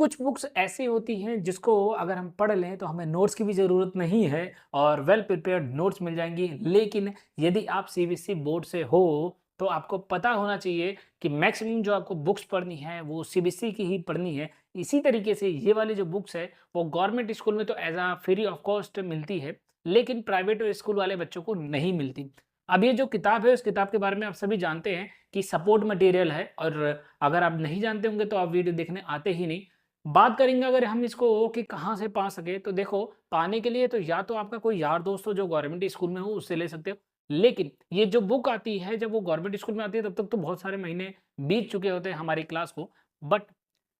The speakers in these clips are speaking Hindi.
कुछ बुक्स ऐसी होती हैं जिसको अगर हम पढ़ लें तो हमें नोट्स की भी ज़रूरत नहीं है और वेल प्रिपेयर्ड नोट्स मिल जाएँगी। लेकिन यदि आप सीबीएसई बोर्ड से हो तो आपको पता होना चाहिए कि मैक्सिमम जो आपको बुक्स पढ़नी है वो सीबीएसई की ही पढ़नी है। इसी तरीके से ये वाली जो बुक्स है वो गवर्नमेंट स्कूल में तो as a free of cost मिलती है, लेकिन प्राइवेट स्कूल वाले बच्चों को नहीं मिलती। अब ये जो किताब है उस किताब के बारे में आप सभी जानते हैं कि सपोर्ट मटेरियल है और अगर आप नहीं जानते होंगे तो आप वीडियो देखने आते ही नहीं। बात करेंगे अगर हम इसको कि कहाँ से पा सके, तो देखो पाने के लिए तो या तो आपका कोई यार दोस्त हो जो गवर्नमेंट स्कूल में हो उससे ले सकते हो। लेकिन ये जो बुक आती है जब वो गवर्नमेंट स्कूल में आती है तब तक तो बहुत सारे महीने बीत चुके होते हैं हमारी क्लास को। बट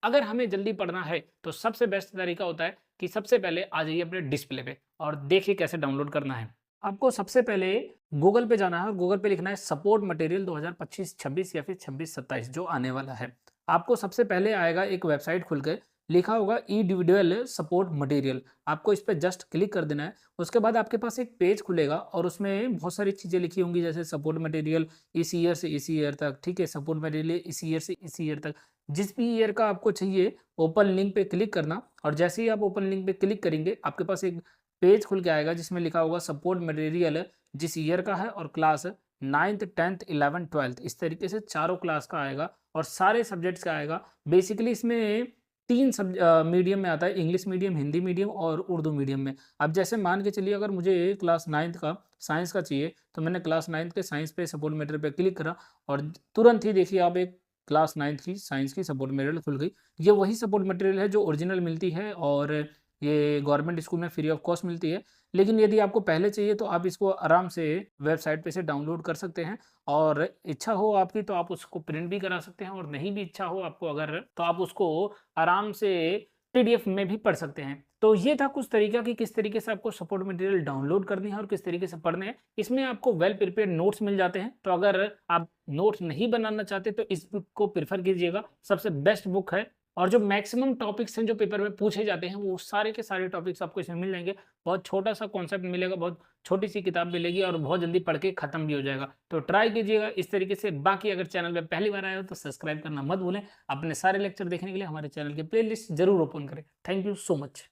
अगर हमें जल्दी पढ़ना है तो सबसे बेस्ट तरीका होता है कि सबसे पहले आ जाइए अपने डिस्प्ले पे और देखिए कैसे डाउनलोड करना है। आपको सबसे पहले गूगल पे जाना है और गूगल पे लिखना है सपोर्ट मटेरियल 2025-26 या फिर 26-27 जो आने वाला है। आपको सबसे पहले आएगा एक वेबसाइट खुल के, लिखा होगा इंडिविजुअल सपोर्ट मटेरियल। आपको इस पे जस्ट क्लिक कर देना है। उसके बाद आपके पास एक पेज खुलेगा और उसमें बहुत सारी चीज़ें लिखी होंगी जैसे सपोर्ट मटेरियल इस ईयर से इस ईयर तक, ठीक है? सपोर्ट मटेरियल इस ईयर से इस ईयर तक। जिस भी ईयर का आपको चाहिए ओपन लिंक पे क्लिक करना और जैसे ही आप ओपन लिंक पे क्लिक करेंगे आपके पास एक पेज खुल के आएगा जिसमें लिखा होगा सपोर्ट मटेरियल जिस ईयर का है और class 9th 10th 11th 12th इस तरीके से चारों क्लास का आएगा और सारे सब्जेक्ट्स का आएगा। बेसिकली इसमें 3 मीडियम में आता है, इंग्लिश मीडियम, हिंदी मीडियम और उर्दू मीडियम में। अब जैसे मान के चलिए अगर मुझे क्लास 9th का साइंस का चाहिए तो मैंने क्लास 9th के साइंस पे सपोर्ट मटेरियल पे क्लिक करा और तुरंत ही देखिए आप एक क्लास 9th की साइंस की सपोर्ट मटेरियल खुल गई। ये वही सपोर्ट मटेरियल है जो ओरिजिनल मिलती है और ये गवर्नमेंट स्कूल में फ्री ऑफ कॉस्ट मिलती है। लेकिन यदि आपको पहले चाहिए तो आप इसको आराम से वेबसाइट पे से डाउनलोड कर सकते हैं और इच्छा हो आपकी तो आप उसको प्रिंट भी करा सकते हैं और नहीं भी इच्छा हो आपको अगर तो आप उसको आराम से पीडीएफ में भी पढ़ सकते हैं। तो ये था कुछ तरीका कि किस तरीके से आपको सपोर्ट मटेरियल डाउनलोड करनी है और किस तरीके से पढ़ने हैं। इसमें आपको वेल प्रिपेयर्ड नोट्स मिल जाते हैं। तो अगर आप नोट्स नहीं बनाना चाहते तो इस बुक को प्रेफर कीजिएगा, सबसे बेस्ट बुक है। और जो मैक्सिमम टॉपिक्स हैं जो पेपर में पूछे जाते हैं वो सारे के सारे टॉपिक्स आपको इसमें मिल जाएंगे। बहुत छोटा सा कॉन्सेप्ट मिलेगा, बहुत छोटी सी किताब मिलेगी और बहुत जल्दी पढ़ के खत्म भी हो जाएगा। तो ट्राई कीजिएगा इस तरीके से। बाकी अगर चैनल पे पहली बार आए हो तो सब्सक्राइब करना मत भूलें। अपने सारे लेक्चर देखने के लिए हमारे चैनल के प्लेलिस्ट जरूर ओपन करें। Thank you so much.